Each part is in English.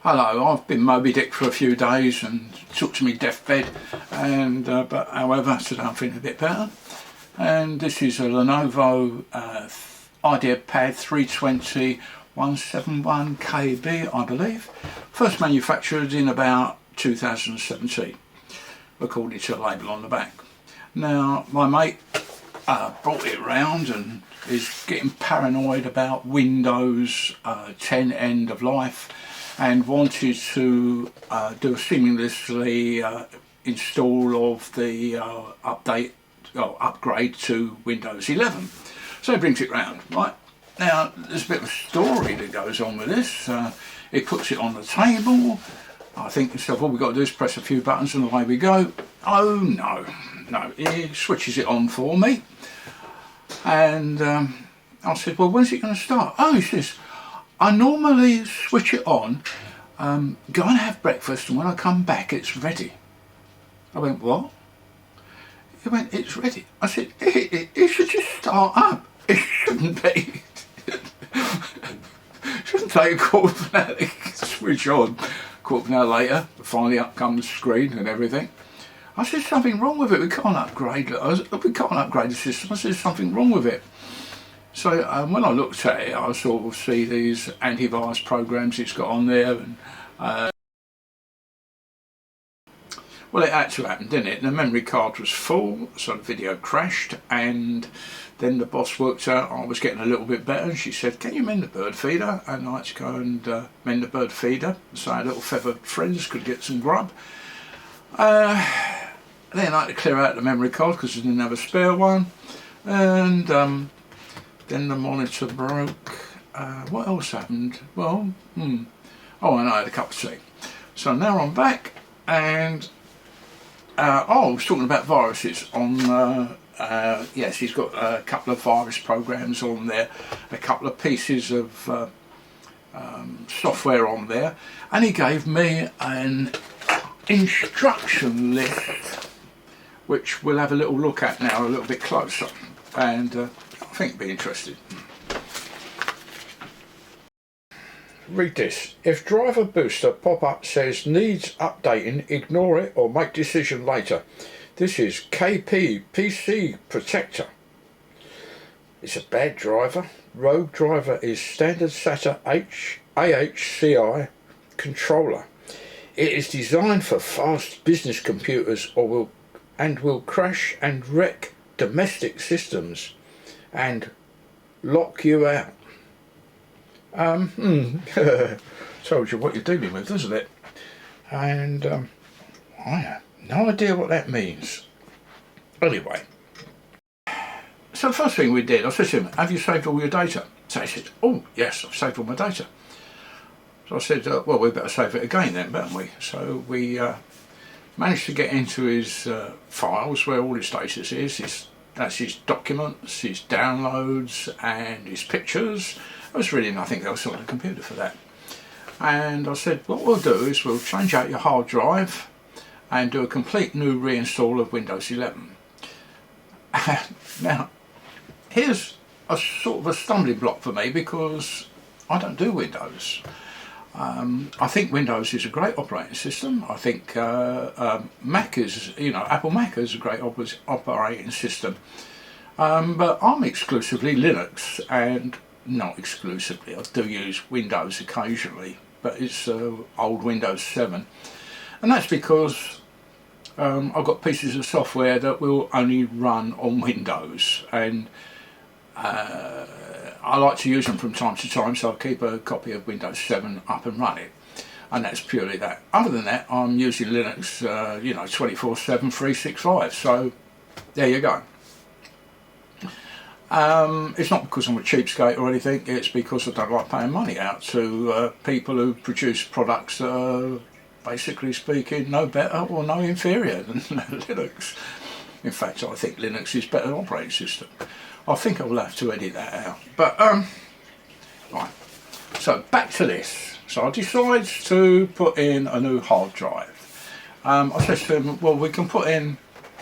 Hello, I've been Moby Dick for a few days and took to me deathbed, and but however today I'm feeling a bit better. And this is a Lenovo IdeaPad 320 171KB, I believe. First manufactured in about 2017, according to the label on the back. Now my mate brought it round and is getting paranoid about Windows 10 end of life, and wanted to do a seamlessly install of the upgrade to Windows 11. So he brings it round. Right, now there's a bit of a story that goes on with this. He puts it on the table. I think himself, all we've got to do is press a few buttons and away we go. Oh no, he switches it on for me. And I said, well, when's it going to start? Oh, he says, I normally switch it on, go and have breakfast, and when I come back it's ready. I went, what? He went, it's ready. I said, it should just start up. It shouldn't be. It shouldn't take a quarter of an hour to switch on. Quarter of an hour later, finally up comes the screen and everything. I said, something wrong with it. We can't upgrade the system. I said, there's something wrong with it. So when I looked at it, I sort of see these antivirus programs it's got on there, and well, it had to happen, didn't it? The memory card was full, so the video crashed, and then the boss worked out I was getting a little bit better, and she said, can you mend the bird feeder? And I had to go and mend the bird feeder so our little feathered friends could get some grub. Then I had to clear out the memory card because I didn't have a spare one, and then the monitor broke. What else happened? Well, oh, and I had a cup of tea. So now I'm back, and I was talking about viruses on. Yes, he's got a couple of virus programs on there, a couple of pieces of software on there, and he gave me an instruction list, which we'll have a little look at now a little bit closer, and I think you'll be interested. Read this. If driver booster pop-up says needs updating, ignore it or make decision later. This is KP PC Protector. It's a bad driver. Rogue driver is standard SATA AHCI controller. It is designed for fast business computers will crash and wreck domestic systems and lock you out. Told you what you're dealing with, doesn't it? And I have no idea what that means. Anyway, so the first thing we did, I said to him, have you saved all your data? So he said, oh yes, I've saved all my data. So I said, well, we better save it again then, better we? So we managed to get into his files where all his status is. That's his documents, his downloads and his pictures. There was really nothing else on the computer for that. And I said, what we'll do is we'll change out your hard drive and do a complete new reinstall of Windows 11. Now, here's a sort of a stumbling block for me because I don't do Windows. I think Windows is a great operating system. I think Mac is, Apple Mac is a great operating system. But I'm exclusively Linux, and not exclusively. I do use Windows occasionally, but it's old Windows 7. And that's because I've got pieces of software that will only run on Windows, and I like to use them from time to time, so I keep a copy of Windows 7 up and running, and that's purely that. Other than that, I'm using Linux, 24/7, 365. So there you go. It's not because I'm a cheapskate or anything. It's because I don't like paying money out to people who produce products that are, basically speaking, no better or no inferior than Linux. In fact, I think Linux is a better operating system. I think I'll have to edit that out. But, right. So, back to this. So, I decided to put in a new hard drive. I said to him, well, we can put in,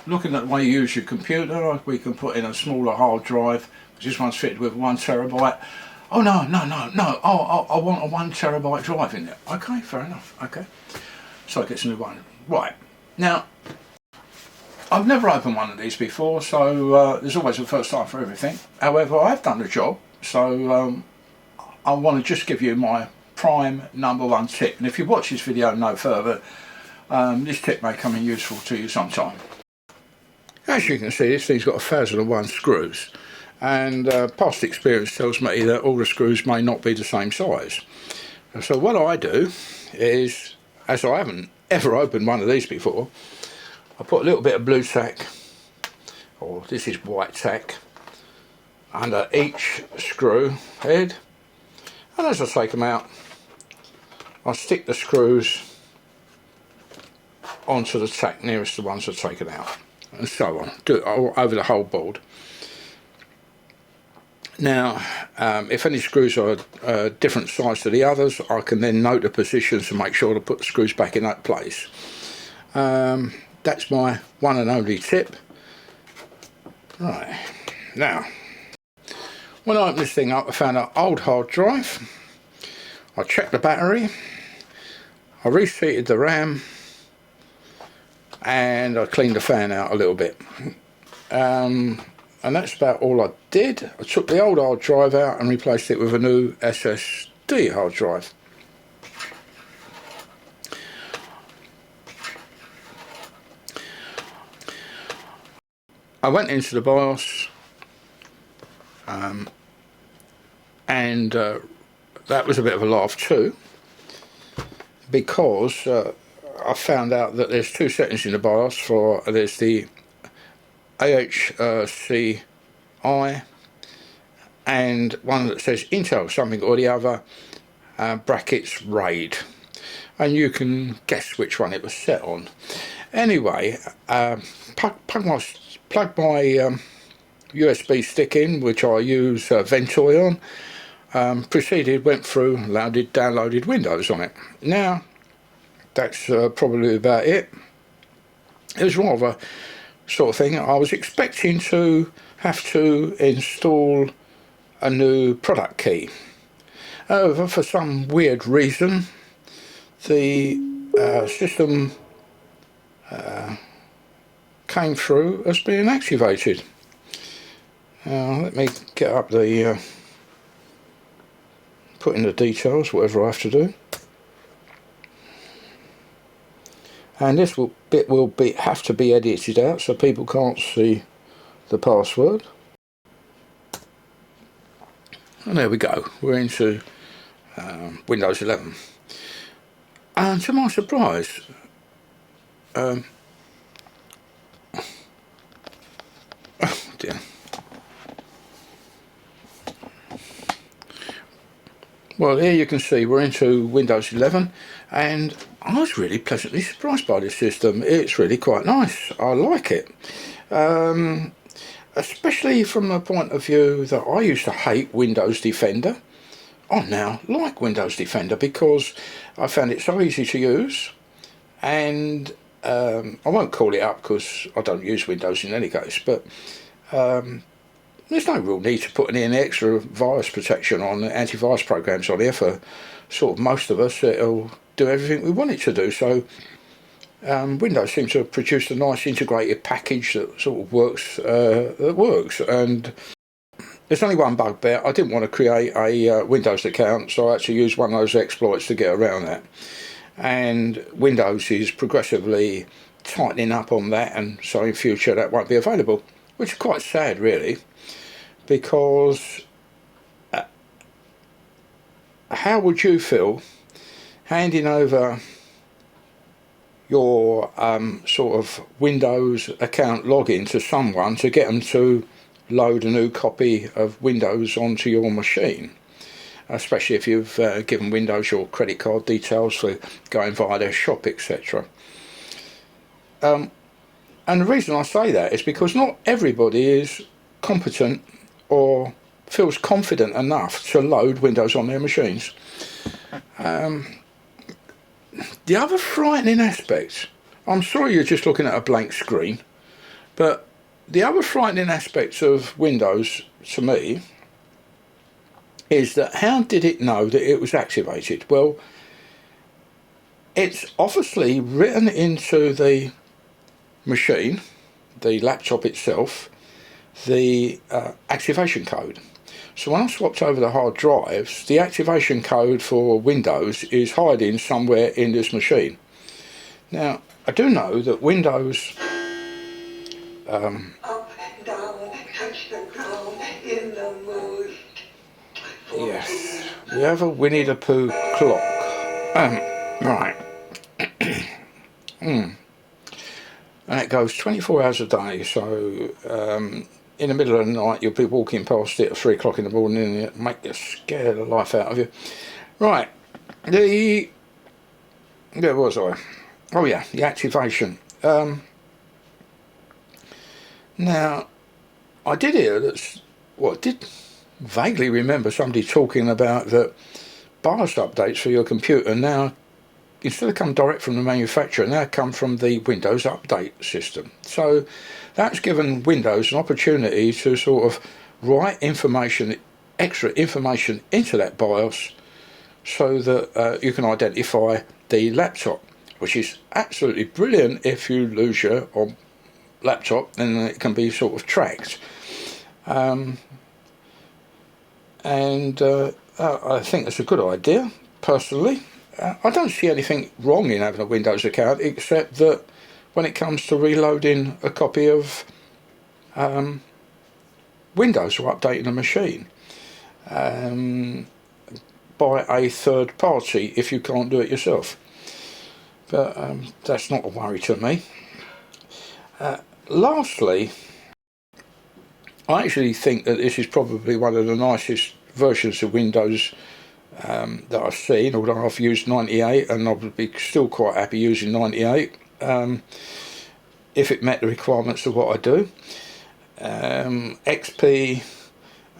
looking at the way you use your computer, we can put in a smaller hard drive. This one's fitted with 1 terabyte. Oh no, oh, I want a 1 terabyte drive in there. Okay, fair enough. Okay, so it gets a new one. Right, now I've never opened one of these before, so there's always a first time for everything. However, I've done the job, so I want to just give you my prime #1 tip. And if you watch this video no further, this tip may come in useful to you sometime. As you can see, this thing's got 1001 screws, and past experience tells me that all the screws may not be the same size. So what I do is, as I haven't ever opened one of these before, I put a little bit of blue tack, or this is white tack, under each screw head, and as I take them out, I stick the screws onto the tack nearest the ones I've taken out, and so on. Do it all over the whole board. Now, if any screws are different size to the others, I can then note the positions to make sure to put the screws back in that place. That's my one and only tip. Right, now, when I opened this thing up, I found an old hard drive. I checked the battery, I reseated the RAM, and I cleaned the fan out a little bit. And that's about all I did. I took the old hard drive out and replaced it with a new SSD hard drive. I went into the BIOS, and that was a bit of a laugh too, because I found out that there's two settings in the BIOS for, there's the AHCI and one that says Intel something or the other, brackets RAID, and you can guess which one it was set on. Anyway, plug my USB stick in, which I use Ventoy on, went through, downloaded Windows on it. Now, that's probably about it. It was rather sort of thing. I was expecting to have to install a new product key. However, for some weird reason, the system came through as being activated. Let me get up the put in the details, whatever I have to do, and this bit will have to be edited out so people can't see the password. And there we go, we're into Windows 11, and to my surprise, oh dear. Well, here you can see we're into Windows 11, and I was really pleasantly surprised by this system. It's really quite nice. I like it, especially from the point of view that I used to hate Windows Defender. I now like Windows Defender because I found it so easy to use, and I won't call it up because I don't use Windows in any case, but there's no real need to put any extra virus protection on, antivirus programs on here. For sort of most of us, it'll do everything we want it to do. So Windows seems to have produced a nice integrated package that sort of works, and there's only one bugbear. I didn't want to create a Windows account, so I had to use one of those exploits to get around that, and Windows is progressively tightening up on that, and so in future that won't be available, which is quite sad really, because how would you feel handing over your sort of Windows account login to someone to get them to load a new copy of Windows onto your machine, especially if you've given Windows your credit card details for going via their shop, etc. And the reason I say that is because not everybody is competent or feels confident enough to load Windows on their machines. The other frightening aspect, I'm sorry you're just looking at a blank screen, but the other frightening aspect of Windows to me is that how did it know that it was activated? Well, it's obviously written into the machine, the laptop itself, the activation code. So when I swapped over the hard drives, the activation code for Windows is hiding somewhere in this machine. Now, I do know that Windows Up and down, touch the ground in the most. yes, we have a Winnie the Pooh clock. Right. And it goes 24 hours a day, so in the middle of the night you'll be walking past it at 3 o'clock in the morning and it'll make you scare the life out of you. Right, where was I? Oh yeah, the activation. Now, I did hear that, well, I did vaguely remember somebody talking about that BIOS updates for your computer now, instead of come direct from the manufacturer, now come from the Windows update system. So that's given Windows an opportunity to sort of write information, extra information into that BIOS so that you can identify the laptop, which is absolutely brilliant. If you lose your laptop, then it can be sort of tracked. I think it's a good idea, personally. I don't see anything wrong in having a Windows account, except that when it comes to reloading a copy of Windows or updating a machine by a third party, if you can't do it yourself. But that's not a worry to me. Lastly, I actually think that this is probably one of the nicest versions of Windows that I've seen, although I've used 98 and I would be still quite happy using 98 if it met the requirements of what I do. XP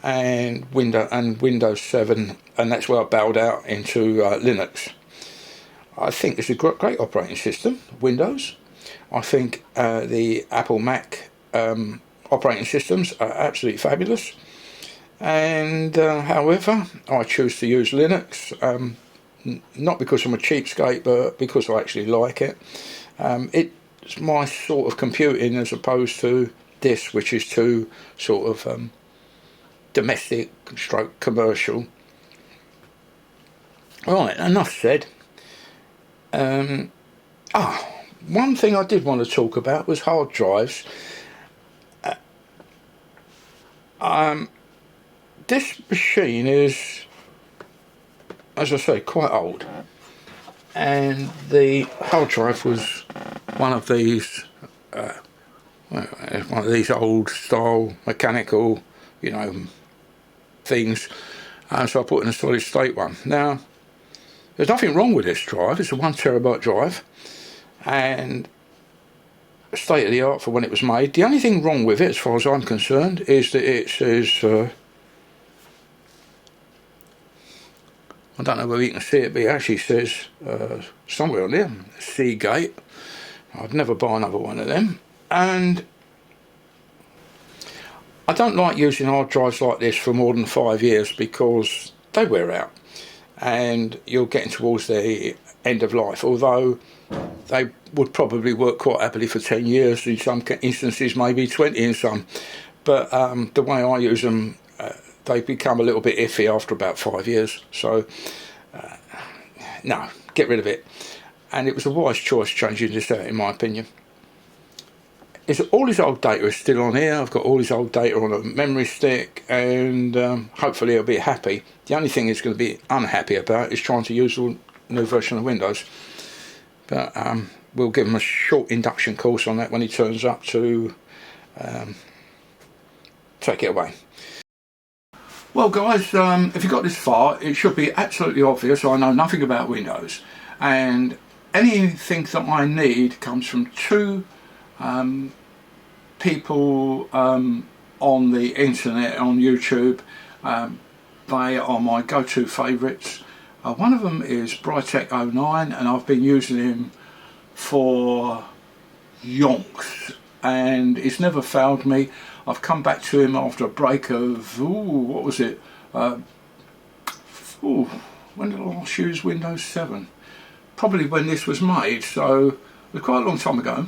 and Windows 7, and that's where I bowed out into Linux. I think it's a great operating system, Windows. I think the Apple Mac operating systems are absolutely fabulous. And however, I choose to use Linux, not because I'm a cheapskate, but because I actually like it. It's my sort of computing as opposed to this, which is too sort of domestic stroke commercial. Right, enough said. One thing I did want to talk about was hard drives. This machine is, as I say, quite old, and the hard drive was one of these old style mechanical, things, so I put in a solid state one. Now, there's nothing wrong with this drive. It's a 1 terabyte drive, and state of the art for when it was made. The only thing wrong with it, as far as I'm concerned, is that it says I don't know whether you can see it, but it actually says somewhere on there, Seagate. I'd never buy another one of them. And I don't like using hard drives like this for more than 5 years because they wear out and you're getting towards the end of life, although they would probably work quite happily for 10 years, in some instances maybe 20 in some. But the way I use them, they become a little bit iffy after about 5 years. So, no, get rid of it. And it was a wise choice changing this out, in my opinion. All his old data is still on here. I've got all his old data on a memory stick, and hopefully he'll be happy. The only thing he's going to be unhappy about is trying to use the new version of Windows. But we'll give him a short induction course on that when he turns up to take it away. Well guys, if you got this far, it should be absolutely obvious I know nothing about Windows, and anything that I need comes from two people on the internet, on YouTube. They are my go-to favourites. One of them is Brytech09, and I've been using him for yonks, and it's never failed me. I've come back to him after a break of, what was it, Ooh, when did I last use Windows 7? Probably when this was made, so it was quite a long time ago.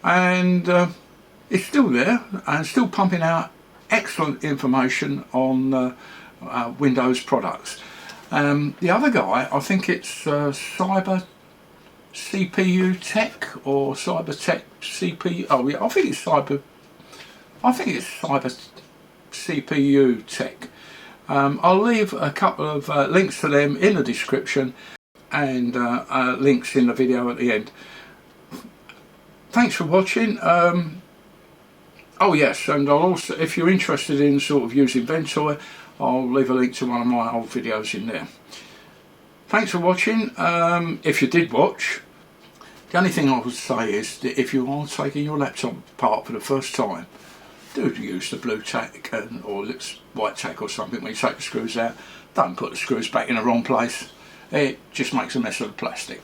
And it's still there and still pumping out excellent information on Windows products. The other guy, I think it's Cyber CPU Tech or Cyber Tech CPU. Oh yeah, I think it's Cyber CPU Tech. I'll leave a couple of links to them in the description and links in the video at the end. Thanks for watching. Oh yes, and I'll also, if you're interested in sort of using Ventoy, I'll leave a link to one of my old videos in there. Thanks for watching. If you did watch, the only thing I would say is that if you are taking your laptop apart for the first time, do use the blue tack or white tack or something when you take the screws out. Don't put the screws back in the wrong place. It just makes a mess of the plastic.